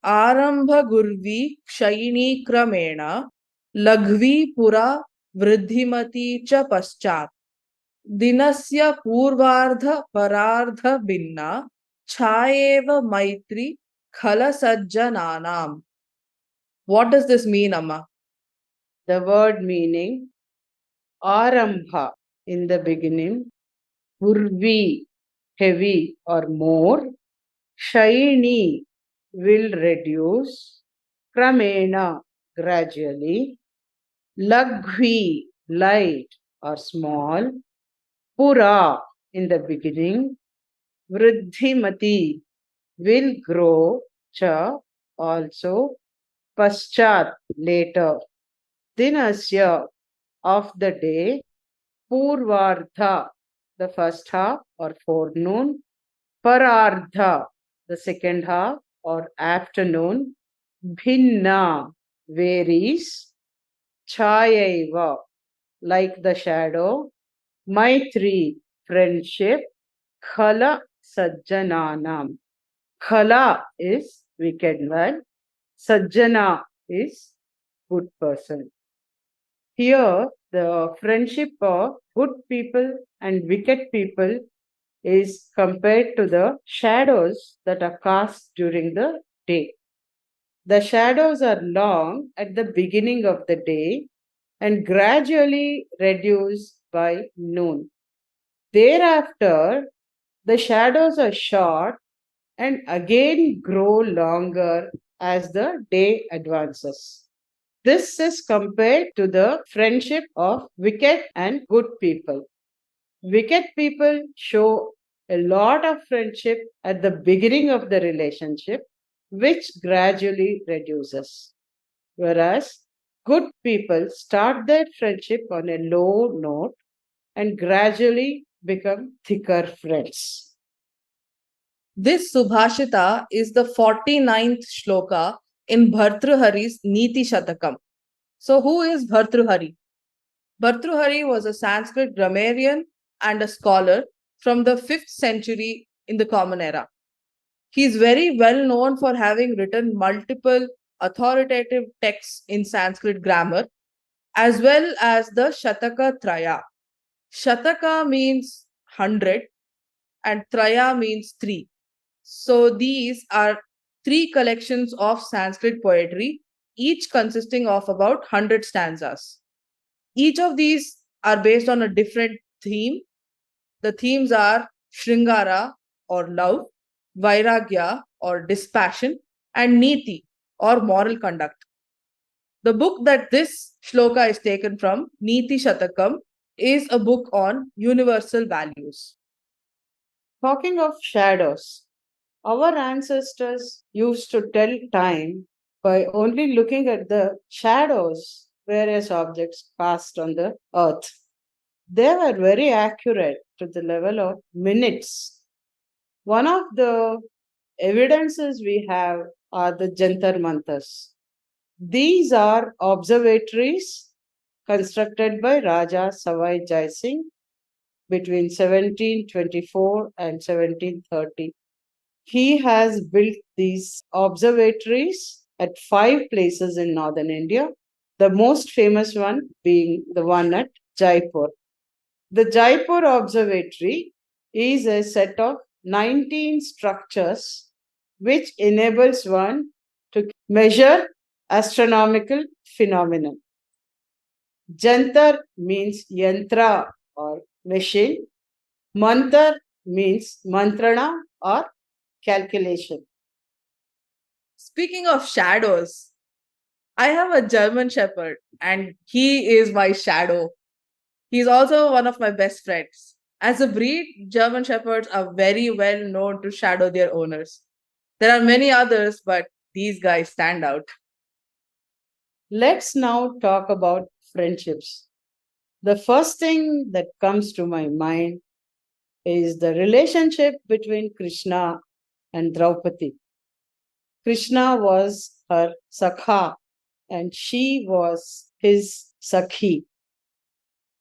aramBhagurvii kShayiNi krameNa laGhvii pura vrdDhimathee cha pashchath dinasya purvardHaparaardhaBhinnaa Chaayeva maithree Khalasajjanaanaam. What does this mean, Amma? The word meaning arambha in the beginning, purvi heavy or more, kShayiNi will reduce, krameNa gradually, laGhvii light or small, pura in the beginning, vrdDhimathee will grow, cha also, pashchath later, dinasya of the day, purvardha the first half or forenoon, puraardha the second half or afternoon, Bhinnaa varies, Chaayeva like the shadow, maithree friendship, Khalasajjanaanaam. Khala is wicked one, Sajjana is good person. Here, the friendship of good people and wicked people is compared to the shadows that are cast during the day. The shadows are long at the beginning of the day and gradually reduce by noon. Thereafter, the shadows are short and again grow longer as the day advances. This is compared to the friendship of wicked and good people. Wicked people show a lot of friendship at the beginning of the relationship, which gradually reduces. Whereas good people start their friendship on a low note and gradually become thicker friends. This Subhashitha is the 49th Shloka in Bhartrihari's Neeti Shatakam. So, who is Bhartrihari? Bhartrihari was a Sanskrit grammarian and a scholar from the 5th century in the Common Era. He is very well known for having written multiple authoritative texts in Sanskrit grammar, as well as the Shataka Traya. Shataka means 100 and Traya means 3. So these are 3 collections of Sanskrit poetry, each consisting of about 100 stanzas. Each of these are based on a different theme. The themes are Shringara or love, Vairagya or dispassion, and Neeti or moral conduct. The book that this shloka is taken from, Neeti Shatakam, is a book on universal values. Talking of shadows, our ancestors used to tell time by only looking at the shadows various objects cast on the earth. They were very accurate to the level of minutes. One of the evidences we have are the Jantar Mantars. These are observatories constructed by Raja Savai Jai Singh between 1724 and 1730. He has built these observatories at 5 places in northern India, the most famous one being the one at Jaipur. The Jaipur Observatory is a set of 19 structures which enables one to measure astronomical phenomena. Jantar means yantra or machine. Mantar means mantrana or calculation. Speaking of shadows, I have a German Shepherd and he is my shadow. He's also one of my best friends. As a breed, German Shepherds are very well known to shadow their owners. There are many others, but these guys stand out. Let's now talk about friendships. The first thing that comes to my mind is the relationship between Krishna and Draupadi. Krishna was her Sakha and she was his Sakhi.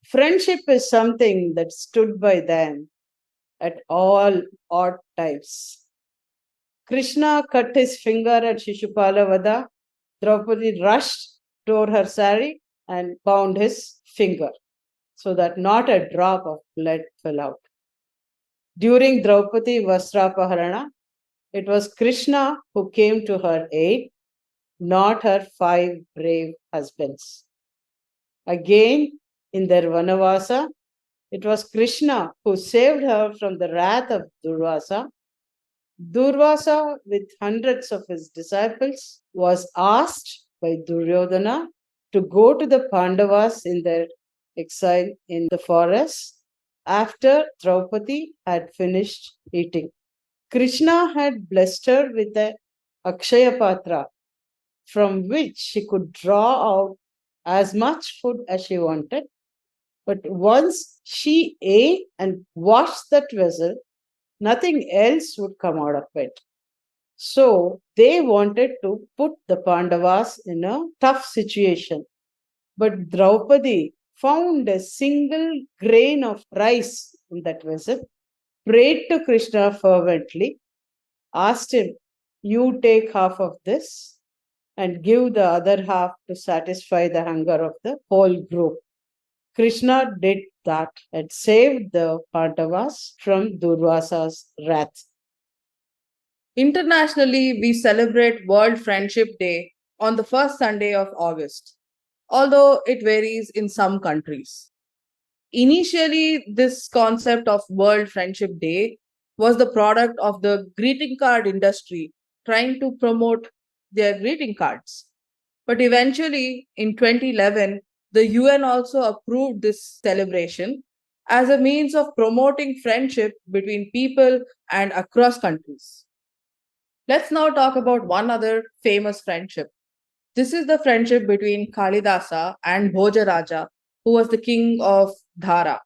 Friendship is something that stood by them at all odd times. Krishna cut his finger at Shishupala Vada. Draupadi rushed, tore her sari, and bound his finger so that not a drop of blood fell out. During Draupadi Vastrapaharana, it was Krishna who came to her aid, not her 5 brave husbands. Again, in their Vanavasa, it was Krishna who saved her from the wrath of Durvasa. Durvasa, with hundreds of his disciples, was asked by Duryodhana to go to the Pandavas in their exile in the forest after Draupadi had finished eating. Krishna had blessed her with a Akshaya Patra from which she could draw out as much food as she wanted. But once she ate and washed that vessel, nothing else would come out of it. So they wanted to put the Pandavas in a tough situation. But Draupadi found a single grain of rice in that vessel, prayed to Krishna fervently, asked him, "You take half of this and give the other half to satisfy the hunger of the whole group." Krishna did that and saved the Pandavas from Durvasa's wrath. Internationally, we celebrate World Friendship Day on the first Sunday of August, although it varies in some countries. Initially, this concept of World Friendship Day was the product of the greeting card industry trying to promote their greeting cards. But eventually, in 2011, the UN also approved this celebration as a means of promoting friendship between people and across countries. Let's now talk about one other famous friendship. This is the friendship between Kalidasa and Bhojaraja, who was the king of Dhara.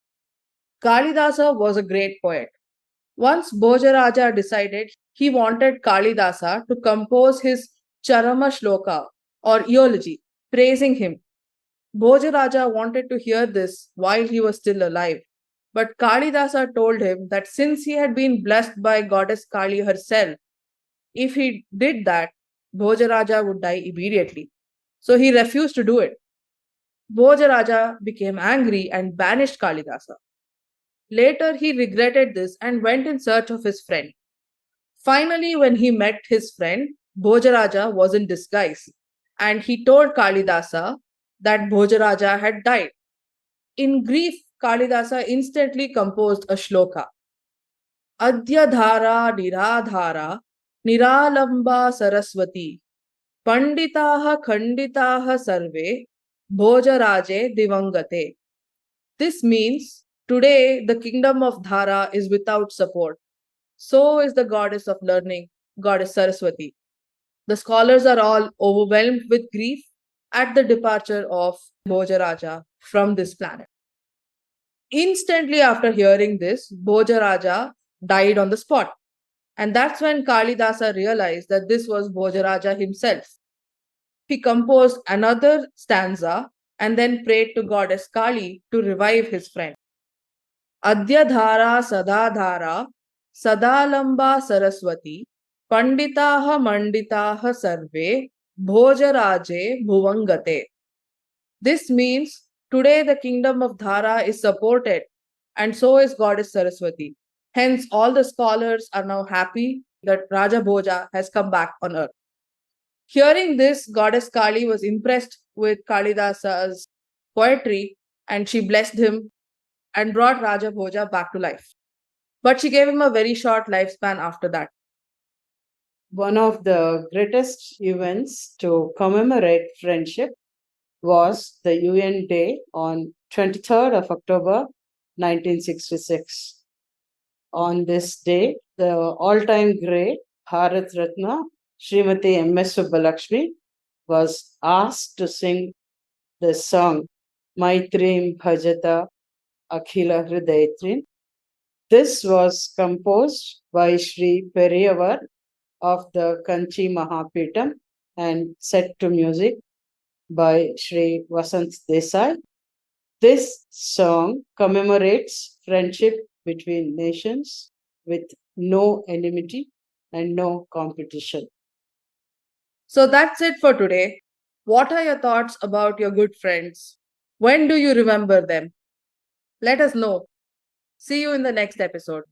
Kalidasa was a great poet. Once Bhojaraja decided he wanted Kalidasa to compose his Charama Shloka or eulogy, praising him. Bhojaraja wanted to hear this while he was still alive. But Kalidasa told him that since he had been blessed by goddess Kali herself, if he did that, Bhojaraja would die immediately. So he refused to do it. Bhojaraja became angry and banished Kalidasa. Later, he regretted this and went in search of his friend. Finally, when he met his friend, Bhojaraja was in disguise and he told Kalidasa that Bhojaraja had died. In grief, Kalidasa instantly composed a shloka. Adya dhara niradhara niralamba saraswati panditaha khanditaha sarve bhojaraje divangate. This means today the kingdom of Dhara is without support. So is the goddess of learning, goddess Saraswati. The scholars are all overwhelmed with grief at the departure of Bhojaraja from this planet. Instantly after hearing this, Bhojaraja died on the spot. And that's when Kalidasa realized that this was Bhojaraja himself. He composed another stanza and then prayed to goddess Kali to revive his friend. Adya dhara sadadhara sadalamba saraswati panditaha manditaha sarve bhojaraje bhuvangate. This means today the kingdom of Dhara is supported and so is goddess Saraswati. Hence all the scholars are now happy that Raja Bhoja has come back on earth. Hearing this, goddess Kali was impressed with Kalidasa's poetry and she blessed him and brought Raja Bhoja back to life. But she gave him a very short lifespan after that. One of the greatest events to commemorate friendship was the UN Day on 23rd of October 1966. On this day, the all-time great Bharat Ratna Srimati M.S. Subbulakshmi was asked to sing the song Maithree Bhajata Akhila Hridayatrin. This was composed by Sri Periyavar of the Kanchi Mahapeetham and set to music by Sri Vasant Desai. This song commemorates friendship between nations with no enmity and no competition. So that's it for today. What are your thoughts about your good friends? When do you remember them? Let us know. See you in the next episode.